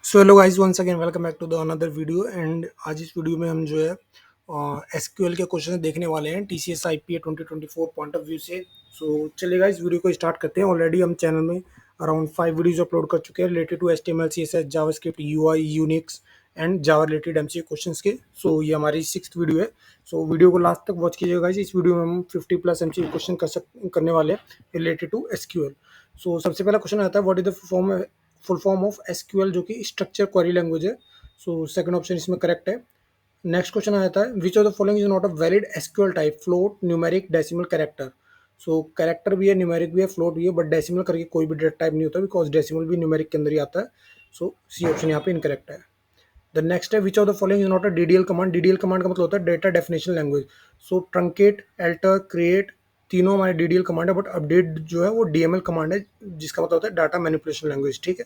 So hello guys, once again welcome back to the another video. And आज इस video में हम जो है एसक्यूएल के क्वेश्चन देखने वाले हैं TCS IPA 2024 point of view से। सो चलिएगा इस वीडियो को स्टार्ट करते हैं। ऑलरेडी हम चैनल में अराउंड 5 वीडियोज अपलोड कर चुके हैं related to HTML CSS JavaScript UI Unix and Java related MCQ questions के। सो ये हमारी 6th वीडियो है। सो वीडियो को लास्ट तक वॉच कीजिएगा गाइस। इस वीडियो में हम 50+ एमसीक्यू क्वेश्चन करने वाले हैं रिलेटेड टू एसक्यूएल। सो सबसे पहला क्वेश्चन आता है, what is the full form of SQL, जो कि स्ट्रक्चर क्वेरी लैंग्वेज है। सो सेकंड ऑप्शन इसमें करेक्ट है। नेक्स्ट क्वेश्चन आता है, which of the following is not a valid SQL type, float, numeric, decimal, character. So character भी है, numeric भी है, फ्लोट भी है, बट डेसिमल करके कोई भी डेटा टाइप नहीं होता बिकॉज डेसिमल भी न्यूमेरिक के अंदर ही आता है। सो सी ऑप्शन यहाँ पे इनकरेक्ट है। द नेक्स्ट है, which of the following is not a DDL command. DDL command का मतलब होता है डेटा डेफिनेशन लैंग्वेज। सो ट्रंकेट, एल्टर, क्रिएट, तीनों हमारे डीडीएल कमांड है, बट अपडेट जो है वो डीएमएल कमांड है, जिसका मतलब होता है डाटा मैनिपुलेशन लैंग्वेज। ठीक है।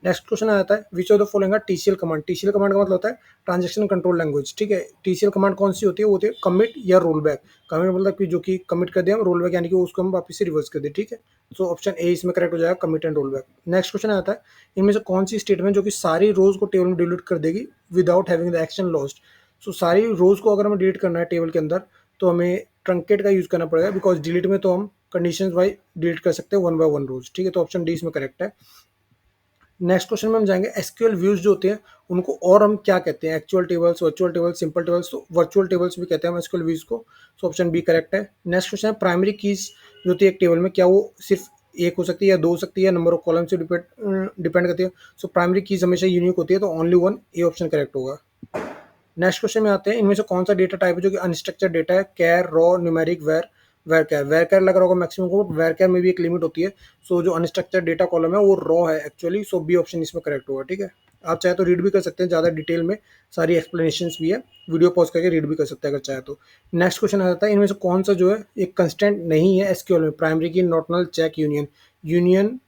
नेक्स्ट क्वेश्चन आ जाता है, which of the following TCL command. TCL command का मतलब होता है ट्रांजेक्शन कंट्रोल लैंग्वेज। ठीक है। टीसीएल कमांड कौन सी होती है? वो होती है कमिट या रोल बैक। कमिट मतलब कि जो कि कमिट कर दे हम, रोल बैक यानी कि उसको हम वापस से रिवर्स कर दे। ठीक है। सो ऑप्शन ए इसमें करेक्ट हो जाएगा, commit and roll back. Next question आता है, इनमें से कौन सी स्टेटमेंट जो कि सारी रोज को टेबल में डिलीट कर देगी without having the action lost. So सारी रोज को अगर हमें डिलीट करना है टेबल के अंदर, तो हमें ट्रंकेट का यूज करना पड़ेगा, बिकॉज डिलीट में तो हम कंडीशन वाइज डिलीट कर सकते हैं वन बाय वन रोज। ठीक है। तो ऑप्शन डी इसमें करेक्ट है। नेक्स्ट क्वेश्चन में हम जाएंगे, एसक्यूएल व्यूज जो होते हैं उनको और हम क्या कहते हैं? Actual tables, virtual tables, simple tables. तो वर्चुअल टेबल्स भी कहते हैं हम एसक्यूएल व्यूज को। सो ऑप्शन बी करेक्ट है। नेक्स्ट क्वेश्चन है, प्राइमरी कीज जो होती है एक टेबल में, क्या वो सिर्फ एक हो सकती है या दो हो सकती है, नंबर ऑफ कॉलम से डिपेंड करती है। सो प्राइमरी कीज हमेशा यूनिक होती है, तो only one, A option correct होगा। नेक्स्ट क्वेश्चन में आते हैं, इनमें से कौन सा डेटा टाइप है जो कि अनस्ट्रक्चर्ड डेटा है? कैर, रॉ, न्यूमेरिक, वेर, वेर कैर लग रहा होगा मैक्सिमम को, वेर कैर में भी एक लिमिट होती है। सो जो अनस्ट्रक्चर्ड डेटा कॉलम है वो रॉ है एक्चुअली। सो बी ऑप्शन इसमें करेक्ट होगा। ठीक है। आप चाहे तो रीड भी कर सकते हैं, ज़्यादा डिटेल में सारी एक्सप्लेनेशन भी है, वीडियो पॉज करके रीड भी कर सकते हैं अगर चाहे तो। नेक्स्ट क्वेश्चन आ जाता है, इनमें से कौन सा जो है एक कंस्टेंट नहीं है एसक्यूएल में? Primary key, not null, check, union. Union,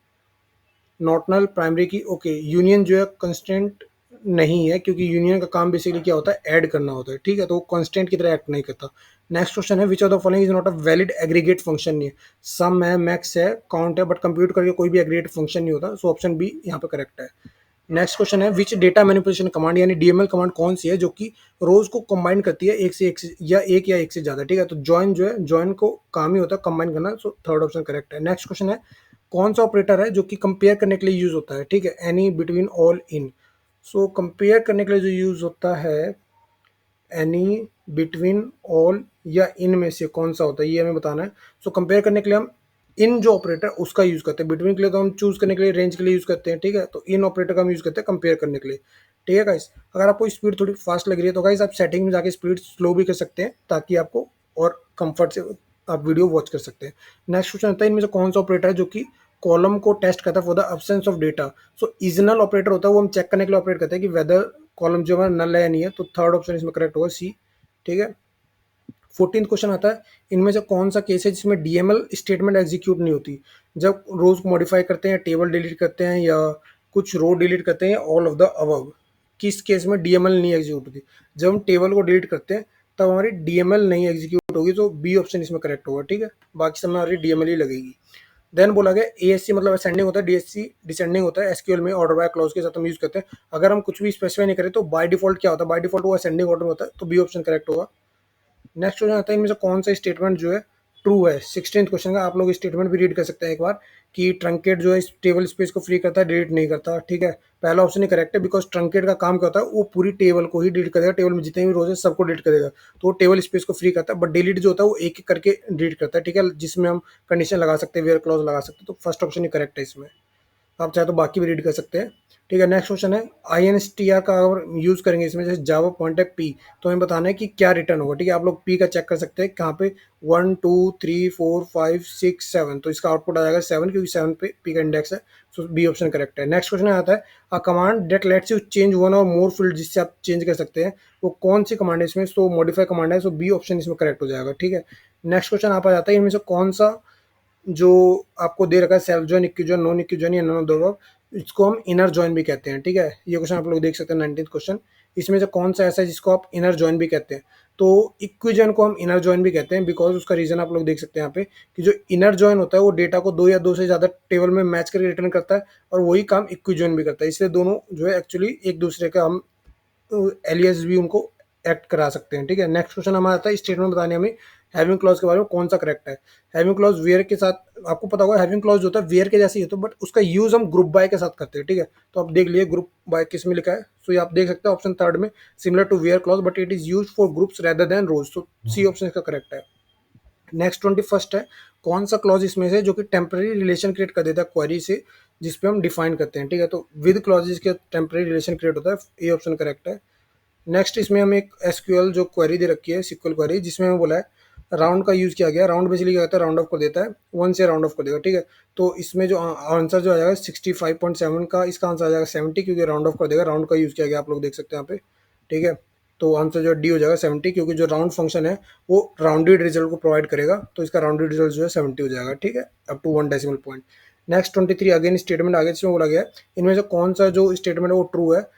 not null, primary key, okay. Union जो है कंस्टेंट नहीं है, क्योंकि यूनियन का काम बेसिकली क्या होता है? ऐड करना होता है। ठीक है। तो वो कांस्टेंट की तरह एक्ट नहीं करता। नेक्स्ट क्वेश्चन है, which of the following is not a valid aggregate function. नहीं है, सम है, मैक्स है, काउंट है, बट कंप्यूट करके कोई भी एग्रीगेट फंक्शन नहीं होता। सो ऑप्शन बी यहाँ पे करेक्ट है। नेक्स्ट क्वेश्चन है, विच डेटा मैनिपुलेशन कमांड यानी डीएमएल कमांड कौन सी है जो कि रोज को कंबाइन करती है एक से या एक से ज्यादा। ठीक है। तो ज्वाइन जो है, ज्वाइन को काम ही होता है कंबाइन करना। सो थर्ड ऑप्शन करेक्ट है। नेक्स्ट क्वेश्चन है, कौन सा ऑपरेटर है जो कि कंपेयर करने के लिए यूज होता है? ठीक है। एनी, बिटवीन, ऑल, इन। सो कंपेयर करने के लिए जो यूज होता है, एनी, बिटवीन, ऑल या इन में से कौन सा होता है, ये हमें बताना है। सो कंपेयर करने के लिए हम इन जो ऑपरेटर उसका यूज करते हैं। बिटवीन के लिए तो हम चूज करने के लिए, रेंज के लिए यूज करते हैं। ठीक है। तो इन ऑपरेटर का हम यूज करते हैं कंपेयर करने के लिए। ठीक है गाइस। अगर आपको स्पीड थोड़ी फास्ट लग रही है तो गाइस आप सेटिंग में जाके स्पीड स्लो भी कर सकते हैं, ताकि आपको और कंफर्ट से आप वीडियो वॉच कर सकते हैं। नेक्स्ट क्वेश्चन होता है, इनमें से कौन सा ऑपरेटर है जो कि कॉलम को टेस्ट करता है for the absence of data. So is null operator होता है, वो हम चेक करने के लिए ऑपरेट करते हैं कि वेदर कॉलम जो हमारा नल है या नहीं है। तो थर्ड ऑप्शन इसमें करेक्ट होगा, सी। ठीक है। 14th क्वेश्चन आता है, इनमें से कौन सा केस है जिसमें डीएमएल स्टेटमेंट एग्जीक्यूट नहीं होती? जब रोज को मॉडिफाई करते हैं, टेबल डिलीट करते हैं, या कुछ रो डिलीट करते हैं, ऑल ऑफ द अबव। किस केस में डीएमएल नहीं एग्जीक्यूट होती? जब हम टेबल को डिलीट करते हैं तब हमारी डीएमएल नहीं एग्जीक्यूट होगी। तो बी ऑप्शन इसमें करेक्ट होगा। ठीक है। बाकी समय हमारी डीएमएल ही लगेगी। देन बोला गया, एएससी मतलब असेंडिंग होता है, डीएससी डिसेंडिंग होता है। एसक्यूएल में ऑर्डर बाय क्लॉज के साथ हम यूज करते हैं। अगर हम कुछ भी स्पेसिफाई नहीं करें तो बाय डिफॉल्ट क्या होता है? बाय डिफॉल्ट वो असेंडिंग ऑर्डर में होता है। तो बी ऑप्शन करेक्ट होगा। नेक्स्ट क्वेश्चन आता है, इनमें से कौन सा स्टेटमेंट जो है ट्रू है? 16th क्वेश्चन का आप लोग स्टेटमेंट भी रीड कर सकते हैं एक बार, कि ट्रंकेट जो है इस टेबल स्पेस को फ्री करता है, डिलीट नहीं करता। ठीक है। पहला ऑप्शन ही करेक्ट है, बिकॉज ट्रंकेट का काम क्या होता है? वो पूरी टेबल को ही डिलीट करेगा, टेबल में जितने भी रोज है सबको डिलीट करेगा। तो वो टेबल स्पेस को फ्री करता है, बट डिलीट जो होता है वो एक एक करके डिलीट करता है। ठीक है। जिसमें हम कंडीशन लगा सकते हैं, वेयर क्लॉज लगा सकते हैं। तो फर्स्ट ऑप्शन ही करेक्ट है इसमें। आप चाहे तो बाकी भी रीड कर सकते हैं। ठीक है। नेक्स्ट क्वेश्चन है, I N S T R का अगर यूज करेंगे इसमें, जैसे जावा पॉइंट है पी, तो हमें बताना है कि क्या रिटर्न होगा। ठीक है। आप लोग पी का चेक कर सकते हैं कहाँ पे, 1 2 3 4 5 6 7, तो इसका आउटपुट आ जाएगा 7, क्योंकि 7 पे पी का इंडेक्स है। सो बी ऑप्शन करेक्ट है। नेक्स्ट क्वेश्चन आता है, a command that lets you change one or more field, जिससे आप चेंज कर सकते हैं, वो कौन सी कमांड है इसमें? सो मॉडिफाई कमांड है। सो बी ऑप्शन इसमें करेक्ट हो जाएगा। ठीक है। नेक्स्ट क्वेश्चन आप आ जाता है, इनमें से कौन सा जो आपको दे रखा है, सेल्फ जॉइन, इक्विजॉइन, नॉन इक्विजॉइन या नॉन दो, इसको हम इनर जॉइन भी कहते हैं। ठीक है, ये क्वेश्चन आप लोग देख सकते हैं 19th क्वेश्चन। इसमें से कौन सा ऐसा है जिसको आप इनर जॉइन भी कहते हैं? तो इक्विजन को हम इनर जॉइन भी कहते हैं, बिकॉज उसका रीजन आप लोग देख सकते हैं यहाँ पे कि जो इनर जॉइन होता है वो डेटा को दो या दो से ज्यादा टेबल में मैच करके रिटर्न करता है, और वही काम इक्विजन भी करता है। इसलिए दोनों जो है एक्चुअली एक दूसरे का हम एलियस भी उनको एक्ट करा सकते हैं। ठीक है, नेक्स्ट क्वेश्चन हमारा आता है स्टेटमेंट बताने हमें हैविंग क्लॉज के बारे में कौन सा करेक्ट है। हैविंग क्लॉज वेयर के साथ, आपको पता होगा हैविंग क्लॉज होता है वेयर के जैसे ही होता है, बट उसका यूज हम ग्रुप बाय के साथ करते हैं। ठीक है, तो आप देख लिए ग्रुप बाय किस में लिखा है। सो ये आप देख सकते हैं ऑप्शन थर्ड में, similar to where clause but it is use for groups rather than rows. तो सी ऑप्शन इसका करेक्ट है। नेक्स्ट 21st है, कौन सा क्लॉज इसमें से जो कि टेम्पररी रिलेशन क्रिएट कर देता है क्वेरी से, जिसपे हम डिफाइन करते हैं। ठीक है, तो विद क्लॉजेस के टेम्पररी रिलेशन क्रिएट होता है, ये ऑप्शन करेक्ट है। नेक्स्ट इसमें हमें एक एसक्यूएल जो क्वेरी दे रखी है, सिक्वल क्वेरी, जिसमें हमें बोला है राउंड का यूज किया गया। राउंड बेसिकली क्या होता है, राउंड ऑफ कर देता है, 1 से राउंड ऑफ कर देगा। ठीक है, तो इसमें जो आंसर जो आ जाएगा 65.7 का, इसका आंसर आ जाएगा 70, क्योंकि राउंड ऑफ कर देगा, राउंड का यूज किया गया, आप लोग देख सकते हैं यहाँ पे। ठीक है, तो आंसर जो डी हो जाएगा 70, क्योंकि जो राउंड फंक्शन है वो राउंडेड रिजल्ट को प्रोवाइड करेगा, तो इसका राउंडेड रिजल्ट जो है 70 हो जाएगा। ठीक है, up to 1 decimal point. Next 23 again statement आगे इसमें बोला गया है, इनमें से कौन सा जो स्टेटमेंट है वो ट्रू है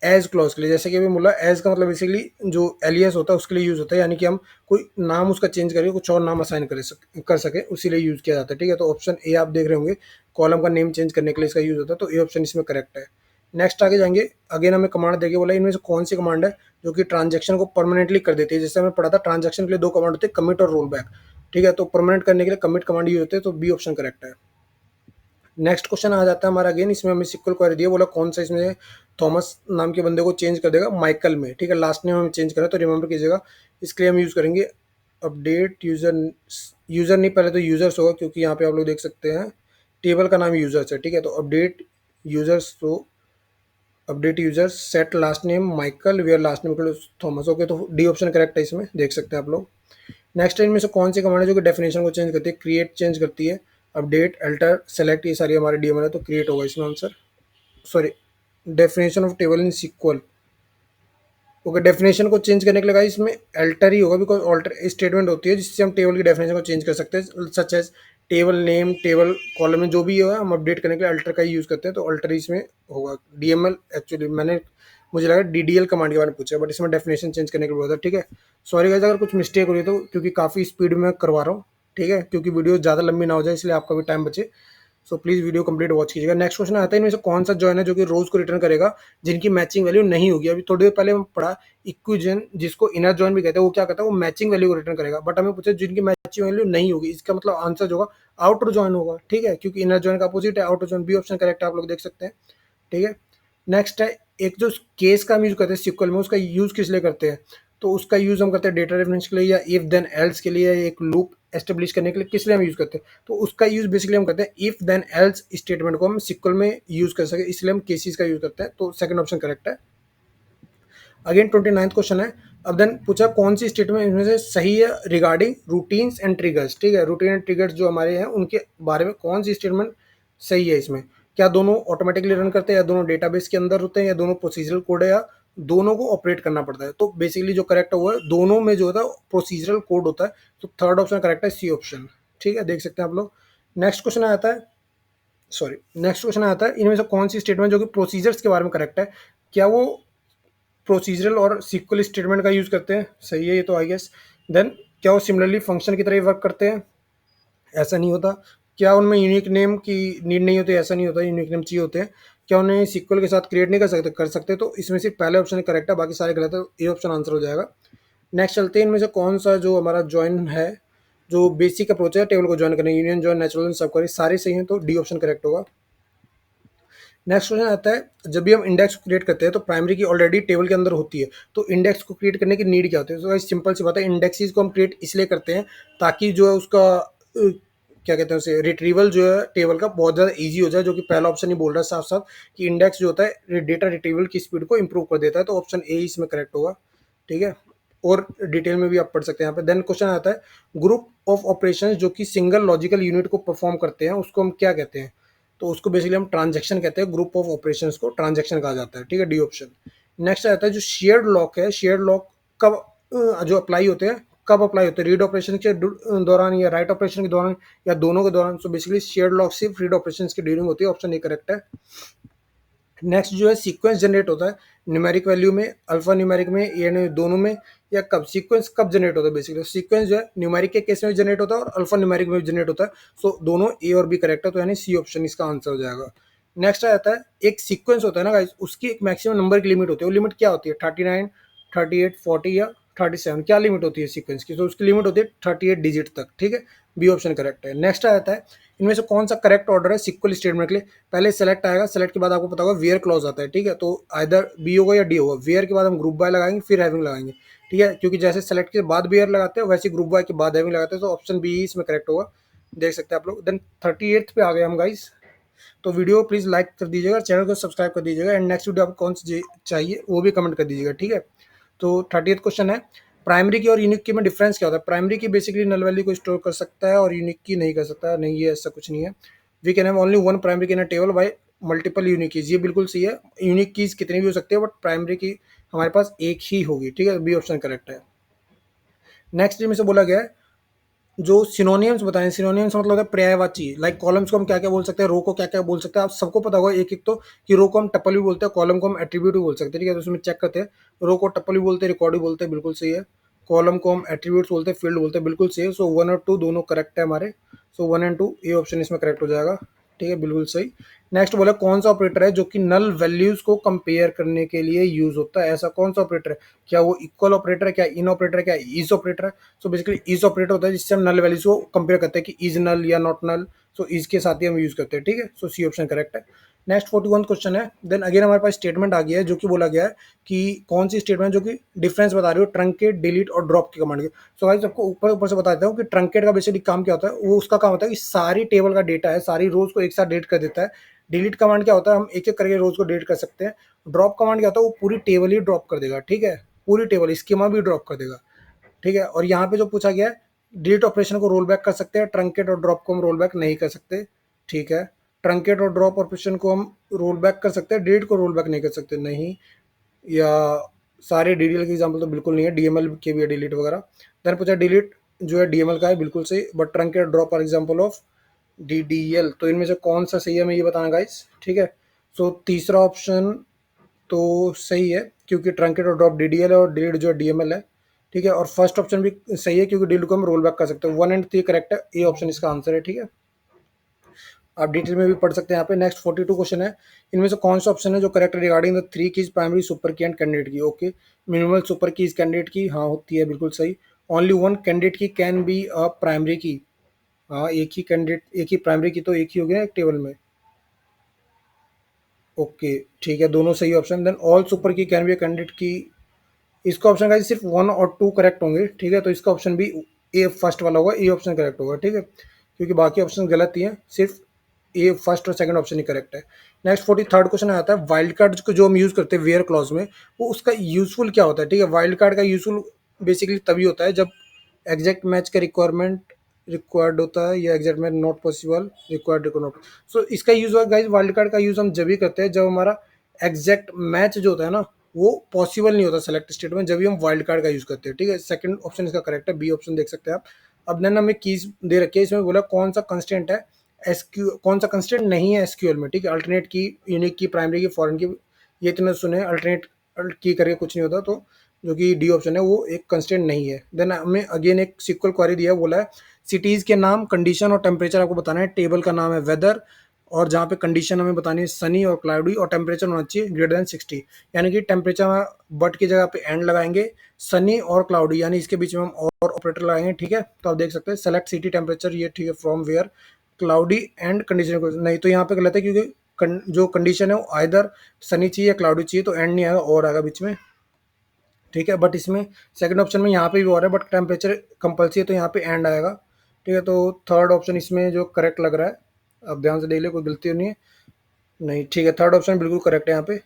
एज क्लॉज के लिए। जैसे कि अभी बोला एज का मतलब बेसिकली जो एलियस होता है उसके लिए यूज होता है, यानी कि हम कोई नाम उसका चेंज करके कुछ और नाम असाइन कर सके, उसी लिए यूज किया जाता है। ठीक है, तो ऑप्शन ए आप देख रहे होंगे, कॉलम का नेम चेंज करने के लिए इसका यूज होता है, तो ए ऑप्शन इसमें करेक्ट है। नेक्स्ट आगे जाएंगे, अगेन हमें कमांड देके बोला इनमें से कौन सी कमांड है जो कि ट्रांजेक्शन को परमानेंटली कर देती है। जैसे हमें पढ़ा था ट्रांजेक्शन के लिए दो कमांड होते हैं, कमिट और रोल बैक। ठीक है, तो परमानेंट करने के लिए कमिट कमांड यूज होते हैं, तो बी ऑप्शन करेक्ट है। नेक्स्ट क्वेश्चन आ जाता है हमारा अगेन, इसमें हमें सिक्वल क्वेरी दिया, बोला कौन सा इसमें थॉमस नाम के बंदे को चेंज कर देगा माइकल में। ठीक है, लास्ट नेम हमें चेंज करें, तो रिमेंबर कीजिएगा इसके लिए हम यूज़ करेंगे अपडेट यूज़र। यूज़र नहीं, पहले तो यूज़र्स होगा, क्योंकि यहाँ पे आप लोग देख सकते हैं टेबल का नाम यूज़र्स है। ठीक है, तो अपडेट यूज़र्स, तो update users set last name Michael where last name Thomas. Okay, तो डी ऑप्शन करेक्ट है, इसमें देख सकते हैं आप लोग। नेक्स्ट इनमें से कौन सी कमांड है जो कि डेफिनेशन को चेंज करती है, क्रिएट चेंज करती है, अपडेट अल्टर सेलेक्ट, ये सारी हमारे डीएमएल है, तो क्रिएट होगा इसमें answer. Sorry, definition of table in sequel. Okay, definition को चेंज करने के लिए इसमें अल्टर ही होगा, बिकॉज अल्टर स्टेटमेंट होती है जिससे हम टेबल की डेफिनेशन को चेंज कर सकते हैं, such as table name, table column में जो भी है हम अपडेट करने के लिए अल्टर का ही यूज़ करते हैं, तो अल्टर इसमें होगा। डीएमएल एक्चुअली मैंने, मुझे लगा डीडीएल कमांड के बारे में पूछा, बट इसमें डेफिनेशन चेंज करने के लिए बोला था। ठीक है, सॉरी गाइस अगर कुछ मिस्टेक हो रही है तो, क्योंकि काफ़ी स्पीड में करवा रहा हूँ। ठीक है, क्योंकि वीडियो ज़्यादा लंबी ना हो जाए, इसलिए आपका भी टाइम बचे। So please video complete watch कीजिएगा। नेक्स्ट क्वेश्चन आता है, इनमें से कौन सा जॉइन है जो कि रोज को रिटर्न करेगा जिनकी मैचिंग वैल्यू नहीं होगी। अभी थोड़ी देर पहले हम पढ़ा इक्विजन, जिसको इनर जॉइन भी कहते हैं, वो क्या करता है, वो मैचिंग वैल्यू को रिटर्न करेगा, बट हमें पूछे जिनकी मैचिंग वैल्यू नहीं होगी, इसका मतलब आंसर जो होगा आउटर जॉइन होगा। ठीक है, क्योंकि इनर जॉइन का अपोजिट है outer join, B option correct है, आप लोग देख सकते हैं। ठीक है, नेक्स्ट है एक जो केस का हम यूज करते हैं सिक्वल में, उसका यूज किस लिए करते हैं, तो उसका यूज हम करते हैं डेटा रेफरेंस के लिए, या इफ देन एल्स के लिए, एक लूप एस्टेब्लिश करने के लिए, किस लिए हम यूज करते हैं, तो उसका यूज बेसिकली हम करते हैं इफ देन एल्स स्टेटमेंट को हम सिक्वल में यूज कर सके, इसलिए हम केसेस का यूज करते हैं, तो सेकंड ऑप्शन करेक्ट है। अगेन 29th क्वेश्चन है, अब देन पूछा कौन सी स्टेटमेंट इनमें से सही है रिगार्डिंग रूटीन्स एंड ट्रिगर्स। ठीक है, रूटीन एंड ट्रिगर्स जो हमारे हैं उनके बारे में कौन सी स्टेटमेंट सही है इसमें, क्या दोनों ऑटोमेटिकली रन करते हैं, या दोनों डेटाबेस के अंदर होते हैं, या दोनों प्रोसीजरल कोड है, या दोनों को ऑपरेट करना पड़ता है। तो बेसिकली जो करेक्ट हुआ है, दोनों में जो होता है प्रोसीजरल कोड होता है, तो थर्ड ऑप्शन करेक्ट है, सी ऑप्शन। ठीक है, देख सकते हैं आप लोग। नेक्स्ट क्वेश्चन आता है, सॉरी नेक्स्ट क्वेश्चन आता है, इनमें से कौन सी स्टेटमेंट जो कि प्रोसीजर्स के बारे में करेक्ट है, क्या वो प्रोसीजरल और सिक्वल स्टेटमेंट का यूज करते हैं, सही है ये तो आई गेस। देन क्या वो सिमिलरली फंक्शन की तरह वर्क करते हैं, ऐसा नहीं होता। क्या उनमें यूनिक नेम की नीड नहीं होती, ऐसा नहीं होता, यूनिक नेम चाहिए होते हैं। क्या उन्हें सिक्वल के साथ क्रिएट नहीं कर सकते, तो इसमें से पहले ऑप्शन करेक्ट है, बाकी सारे गलत है, ये ऑप्शन आंसर हो जाएगा। नेक्स्ट चलते हैं, इनमें से कौन सा जो हमारा ज्वाइन है, जो बेसिक अप्रोच है टेबल को ज्वाइन करने, यूनियन ज्वाइन, नेचुरल सब करें, सारे सही हैं, तो डी ऑप्शन करेक्ट होगा। नेक्स्ट क्वेश्चन आता है, जब भी हम इंडेक्स क्रिएट करते हैं तो प्राइमरी की ऑलरेडी टेबल के अंदर होती है, तो इंडेक्स को क्रिएट करने की नीड क्या होती है, तो सिंपल सी बात है, इंडेक्सेस को हम क्रिएट इसलिए करते हैं ताकि जो है उसका क्या कहते हैं उसे, रिट्रीवल जो है टेबल का बहुत ज़्यादा इजी हो जाए, जो कि पहला ऑप्शन ही बोल रहा है साफ साफ कि इंडेक्स जो होता है डेटा रिट्रीवल की स्पीड को इंप्रूव कर देता है, तो ऑप्शन ए इसमें करेक्ट होगा। ठीक है, और डिटेल में भी आप पढ़ सकते हैं यहाँ पे। देन क्वेश्चन आता है, ग्रुप ऑफ ऑपरेशंस जो कि सिंगल लॉजिकल यूनिट को परफॉर्म करते हैं उसको हम क्या कहते हैं, तो उसको बेसिकली हम ट्रांजैक्शन कहते हैं, ग्रुप ऑफ ऑपरेशंस को ट्रांजैक्शन कहा जाता है। ठीक है, डी ऑप्शन। नेक्स्ट आता है जो शेयर्ड लॉक है, शेयर्ड लॉक कब जो अप्लाई होते हैं, कब अप्लाई होते हैं, रीड ऑपरेशन के दौरान या राइट ऑपरेशन के दौरान या दोनों के दौरान। सो बेसिकली शेयर्ड लॉक सिर्फ रीड ऑपरेशन की ड्यूरिंग होती है, ऑप्शन ए करेक्ट है। नेक्स्ट जो है सीक्वेंस जनरेट होता है न्यूमेरिक वैल्यू में, अल्फा न्यूमेरिक में, यानी दोनों में, या कब सीक्वेंस कब जनरेट होता है। बेसिकली सीक्वेंस जो है न्यूमेरिक के केस में भी जनरेट होता है और अल्फा न्यूमेरिक में भी जनरेट होता है। सो दोनों ए और बी करेक्ट है, तो यानी सी ऑप्शन इसका आंसर हो जाएगा। नेक्स्ट आ जाता है, एक सीक्वेंस होता है ना गाइस, उसकी एक मैक्सिमम नंबर की लिमिट होती है। वो लिमिट क्या होती है, 39, 38, 40 या 37, क्या लिमिट होती है सीक्वेंस की, तो उसकी लिमिट होती है 38 डिजिट तक, ठीक है। बी ऑप्शन करेक्ट है। नेक्स्ट आ जाता है, इनमें से कौन सा करेक्ट ऑर्डर है सिक्वल स्टेटमेंट के लिए। पहले सेलेक्ट आएगा, सेलेक्ट के बाद आपको पता होगा वेयर क्लॉज आता है, ठीक है। तो आइदर बी होगा या डी होगा। वेयर के बाद हम ग्रुप बाय लगाएंगे, फिर हैविंग लगाएंगे, ठीक है, क्योंकि जैसे सेलेक्ट के बाद वेयर लगाते हैं वैसे ग्रुप बाय के बाद हैविंग लगाते हैं। तो ऑप्शन बी इसमें करेक्ट होगा, देख सकते हैं आप लोग। देन 38 पे आ गए हम गाइस। तो वीडियो प्लीज लाइक कर दीजिएगा, चैनल को सब्सक्राइब कर दीजिएगा, एंड नेक्स्ट वीडियो आपको कौन सी चाहिए वो भी कमेंट कर दीजिएगा, ठीक है। तो 30th क्वेश्चन है, प्राइमरी की और यूनिक की में डिफरेंस क्या होता है। प्राइमरी की बेसिकली नल वैल्यू को स्टोर कर सकता है और यूनिक की नहीं कर सकता। नहीं, ये ऐसा कुछ नहीं है। We can have only one primary key in a table by multiple unique keys, ये बिल्कुल सही है। यूनिक कीज कितनी भी हो सकती है, बट प्राइमरी की हमारे पास एक ही होगी, ठीक है। बी ऑप्शन करेक्ट है। नेक्स्ट में से बोला गया है, जो सिनोनियम्स बताएं, सिनोनियम्स मतलब होता है पर्यायवाची। लाइक कॉलम्स को हम क्या क्या बोल सकते हैं, रो को क्या क्या बोल सकते हैं, आप सबको पता होगा एक एक तो, कि रो को हम टपल भी बोलते हैं, कॉलम को हम एट्रीब्यूट भी बोल सकते हैं, ठीक है। तो उसमें चेक करते हैं, रो को टपल भी बोलते हैं, रिकॉर्ड भी बोलते हैं, बिल्कुल सही है। कॉलम को हम एट्रीब्यूट्स बोलते हैं, फील्ड बोलते हैं, बिल्कुल सही है। सो 1 और 2 दोनों करेक्ट है हमारे। सो 1 एंड 2 ये ऑप्शन इसमें करेक्ट हो जाएगा, ठीक है, बिल्कुल सही। नेक्स्ट बोला, कौन सा ऑपरेटर है जो कि नल वैल्यूज को कंपेयर करने के लिए यूज होता है। ऐसा कौन सा ऑपरेटर है, क्या वो इक्वल ऑपरेटर है, क्या इन ऑपरेटर है, क्या इज ऑपरेटर है। सो बेसिकली इज ऑपरेटर होता है जिससे हम नल वैल्यूज को कंपेयर करते हैं कि इज नल या नॉट नल। सो इज के साथ ही हम यूज करते हैं, ठीक है। सो सी ऑप्शन करेक्ट है। नेक्स्ट 41 क्वेश्चन है। देन अगेन हमारे पास स्टेटमेंट आ गया है, जो कि बोला गया है कि कौन सी स्टेटमेंट जो कि डिफरेंस बता रही हो ट्रंकेट, डिलीट और ड्रॉप की कमांड के। सो गाइस आपको ऊपर ऊपर से बता देता हूँ कि ट्रंकेट का बेसिकली काम क्या होता है। वो उसका काम होता है कि सारी टेबल का डेटा है, सारी रोज को एक साथ डेट कर देता है। डिलीट कमांड क्या होता है, हम एक एक करके रोज को डिलीट कर सकते हैं। ड्रॉप कमांड क्या होता है, वो पूरी टेबल ही ड्रॉप कर देगा, ठीक है, पूरी टेबल स्कीमा भी ड्रॉप कर देगा, ठीक है। और यहाँ पे जो पूछा गया है, डिलीट ऑपरेशन को रोल बैक कर सकते हैं, ट्रंकेट और ड्रॉप को हम रोल बैक नहीं कर सकते, ठीक है। ट्रंकेट और ड्रॉप ऑपरेशन को हम रोल बैक कर सकते हैं, डिलीट को रोल बैक नहीं कर सकते, नहीं। या सारे डीडीएल के एग्जाम्पल तो बिल्कुल नहीं है, डीएमएल के भी है डिलीट वगैरह। देन पूछा डिलीट जो है डीएमएल का है, बिल्कुल सही, but truncate drop are example of DDL. तो इनमें से कौन सा सही है मैं ये बताना गाइस, ठीक है। सो तीसरा ऑप्शन तो सही है, क्योंकि ट्रंकेट और ड्रॉप डीडीएल है और डिलीट जो है डीएमएल है, ठीक है। और फर्स्ट ऑप्शन भी सही है, क्योंकि डिलीट को हम रोल बैक कर सकते हैं। 1 एंड 3 करेक्ट है, ए ऑप्शन इसका आंसर है, ठीक है। आप डिटेल में भी पढ़ सकते हैं यहाँ पे। नेक्स्ट 42 क्वेश्चन है, इनमें से कौन सा ऑप्शन है जो correct regarding the 3 keys primary, super की एंड कैंडिडेट की। Okay, minimal super keys candidate की, हाँ होती है, बिल्कुल सही। ओनली वन कैंडिडेट की कैन बी अ प्राइमरी की, हाँ एक ही कैंडिडेट, एक ही प्राइमरी की, तो एक ही होगी ना एक टेबल में। ओके, ठीक है, दोनों सही ऑप्शन। देन ऑल सुपर की कैन बी अ कैंडिडेट की, इसका ऑप्शन का सिर्फ 1 और 2 करेक्ट होंगे, ठीक है। तो इसका ऑप्शन भी ए फर्स्ट वाला होगा, ए ऑप्शन करेक्ट होगा, ठीक है, क्योंकि बाकी ऑप्शन गलत ही हैं, सिर्फ ए फर्स्ट और सेकंड ऑप्शन ही करेक्ट है। नेक्स्ट 43rd क्वेश्चन आता है, वाइल्ड कार्ड को जो हम यूज करते हैं वेयर क्लॉज में, वो उसका यूजफुल क्या होता है, ठीक है। वाइल्ड कार्ड का यूजफुल बेसिकली तभी होता है जब एग्जैक्ट मैच का रिक्वायरमेंट रिक्वायर्ड होता है, या exact match not possible, required not. So इसका यूज हुआ गाइस, वाइल्ड कार्ड का यूज हम जब भी करते हैं जब हमारा एग्जैक्ट मैच जो होता है ना, वो पॉसिबल नहीं होता सेलेक्ट स्टेट में, जब भी हम वाइल्ड कार्ड का यूज करते हैं, ठीक है। सेकंड ऑप्शन इसका करेक्ट है, बी ऑप्शन देख सकते हैं आप। अब देन हमें कीज दे रखी है, इसमें बोला कौन सा कंस्टेंट है एसक्यू, कौन सा कंस्टेंट नहीं है एसक्यूएल में, ठीक है। अल्टरनेट की, यूनिक की, प्राइमरी की, फॉरेन की, ये इतने सुने, अल्टरनेट की करके कुछ नहीं होता, तो जो कि डी ऑप्शन है वो एक कंस्टेंट नहीं है। देन हमें अगेन एक सिक्वल क्वेरी दिया है, बोला है सिटीज के नाम, कंडीशन और टेम्परेचर आपको बताना है। टेबल का नाम है वेदर, और जहाँ पे कंडीशन हमें बतानी है सनी और क्लाउडी, और टेम्परेचर होना चाहिए ग्रेटर देन 60, यानी कि टेम्परेचर में बट की जगह पे एंड लगाएंगे, सनी और क्लाउडी यानी इसके बीच में हम और ऑपरेटर लगाएंगे, ठीक है। तो आप देख सकते हैं सेलेक्ट सिटी टेम्परेचर, ये ठीक है, from where cloudy and condition को नहीं, तो यहाँ पे गलत है, क्योंकि जो कंडीशन है वो आइदर सनी चाहिए या क्लाउडी चाहिए, तो एंड नहीं आएगा, और आएगा बीच में, ठीक है। बट इसमें सेकंड ऑप्शन में यहाँ पे भी और है, बट टेम्परेचर कंपल्सरी है, तो यहाँ पे एंड आएगा, ठीक है। तो थर्ड ऑप्शन इसमें जो करेक्ट लग रहा है, अब ध्यान से देख ले, कोई गलती नहीं है, नहीं, ठीक है, थर्ड ऑप्शन बिल्कुल करेक्ट है यहाँ पे,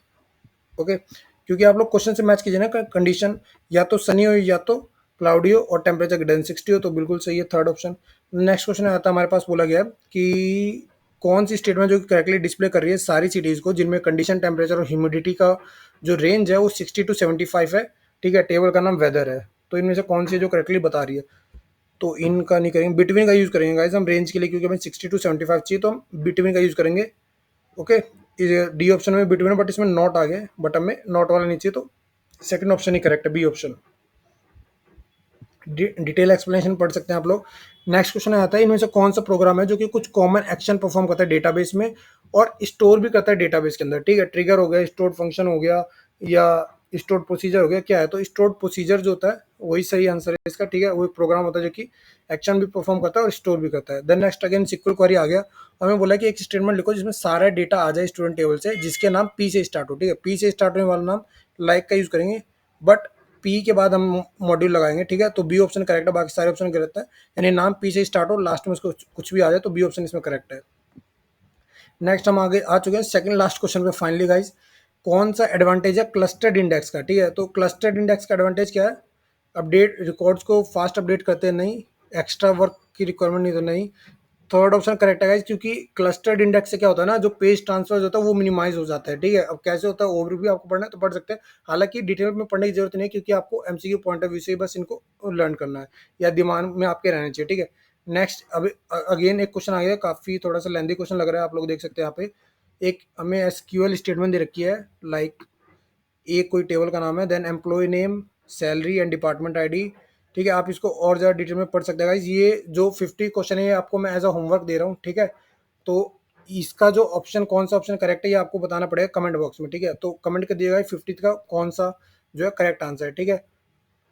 ओके। क्योंकि आप लोग क्वेश्चन से मैच कीजिए ना, कंडीशन या तो सनी हो या तो क्लाउडी हो और टेम्परेचर ग्रेटर देन 60 हो, तो बिल्कुल सही है थर्ड ऑप्शन। नेक्स्ट क्वेश्चन आता है हमारे पास, बोला गया है कि कौन सी स्टेटमेंट जो कि करेक्टली डिस्प्ले कर रही है सारी सिटीज़ को जिनमें कंडीशन, टेम्परेचर और ह्यूमिडिटी का जो रेंज है वो 60 to 75 है, ठीक है। टेबल का नाम वेदर है, तो इनमें से कौन सी है जो करेक्टली बता रही है। तो इनका नहीं करेंगे, बिटवीन का यूज़ करेंगे गाइस हम रेंज के लिए, क्योंकि हमें 60 to 75 चाहिए, तो हम बिटवीन का यूज़ करेंगे। ओके, डी ऑप्शन में बिटवीन, बट इसमें नॉट आ गया, बट हमें नॉट वाला नहीं चाहिए, तो सेकंड ऑप्शन ही करेक्ट है, बी ऑप्शन। डिटेल एक्सप्लेनेशन पढ़ सकते हैं आप लोग। नेक्स्ट क्वेश्चन आता है, इनमें से कौन सा प्रोग्राम है जो कि कुछ कॉमन एक्शन परफॉर्म करता है डेटाबेस में और स्टोर भी करता है डेटाबेस के अंदर। ठीक है, ट्रिगर हो गया, स्टोर फंक्शन हो गया, या स्टोर प्रोसीजर हो गया, क्या है? तो स्टोर प्रोसीजर जो होता है वही सही आंसर है इसका। ठीक है, वो एक प्रोग्राम होता है जो कि एक्शन भी परफॉर्म करता है और स्टोर भी करता है। Then next again SQL query आ गया, हमें बोला कि एक स्टेटमेंट लिखो जिसमें सारा डेटा आ जाए स्टूडेंट टेबल से, जिसके नाम पी से स्टार्ट हो। ठीक है, पी से स्टार्ट होने वाला नाम लाइक का यूज करेंगे, बट पी के बाद हम मॉड्यूल लगाएंगे। ठीक है, तो बी ऑप्शन करेक्ट है, बाकी सारे ऑप्शन गलत है। यानी नाम पी से स्टार्ट हो, लास्ट में उसको कुछ भी आ जाए, तो बी ऑप्शन इसमें करेक्ट है। नेक्स्ट हम आगे आ चुके हैं सेकंड लास्ट क्वेश्चन पे फाइनली गाइस। कौन सा एडवांटेज है क्लस्टर्ड इंडेक्स का? ठीक है, तो क्लस्टर्ड इंडेक्स का एडवांटेज क्या है? अपडेट रिकॉर्ड्स को फास्ट अपडेट करते हैं, नहीं। एक्स्ट्रा वर्क की रिक्वायरमेंट नहीं, तो नहीं। थर्ड ऑप्शन करेक्ट है गाइस, क्योंकि क्लस्टर्ड इंडेक्स से क्या होता है ना, जो पेज ट्रांसफर होता है वो मिनिमाइज हो जाता है। ठीक है, अब कैसे होता है ओवरव्यू आपको पढ़ना है तो पढ़ सकते हैं, हालांकि डिटेल में पढ़ने की जरूरत नहीं है, क्योंकि आपको एमसीक्यू पॉइंट ऑफ व्यू से ही बस इनको लर्न करना है, या दिमाग में आपके रहना चाहिए। ठीक है, नेक्स्ट अब अगेन एक क्वेश्चन आ गया, काफी थोड़ा सा लेंदी क्वेश्चन लग रहा है, आप लोग देख सकते हैं यहाँ पे। एक हमें एसक्यूएल स्टेटमेंट दे रखी है, लाइक एक कोई टेबल का नाम है, then employee name, salary and department ID. ठीक है, आप इसको और ज़्यादा डिटेल में पढ़ सकते हैं गाइस। ये जो 50 क्वेश्चन है ये आपको मैं एज अ होमवर्क दे रहा हूँ। ठीक है, तो इसका जो ऑप्शन, कौन सा ऑप्शन करेक्ट है, ये आपको बताना पड़ेगा कमेंट बॉक्स में। ठीक है, तो कमेंट कर दिएगा 50 का कौन सा जो है करेक्ट आंसर है। ठीक है,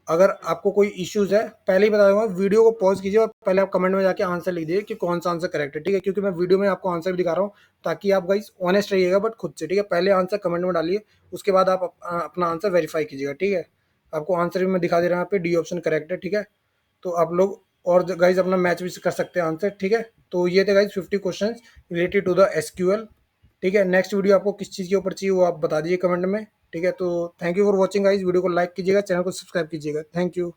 अगर आपको कोई इश्यूज है, पहले ही बता दूंगा, वीडियो को पॉज कीजिए और पहले आप कमेंट में जाके आंसर लिख दीजिए कि कौन सा आंसर करेक्ट है। ठीक है, क्योंकि मैं वीडियो में आपको आंसर भी दिखा रहा हूँ, ताकि आप गाइस ऑनेस्ट रहिएगा बट खुद से। ठीक है, पहले आंसर कमेंट में डालिए, उसके बाद आप अपना आंसर वेरीफाई कीजिएगा। ठीक है, आपको आंसर भी मैं दिखा दे रहा हूँ यहाँ पे, डी ऑप्शन करेक्ट है। ठीक है, तो आप लोग और गाइज अपना मैच भी कर सकते हैं आंसर। ठीक है, तो ये थे guys 50 question related to the SQL. ठीक है, नेक्स्ट वीडियो आपको किस चीज़ के ऊपर चाहिए वो आप बता दीजिए कमेंट में। ठीक है, तो thank you for watching guys, video को लाइक कीजिएगा, चैनल को सब्सक्राइब कीजिएगा। Thank you.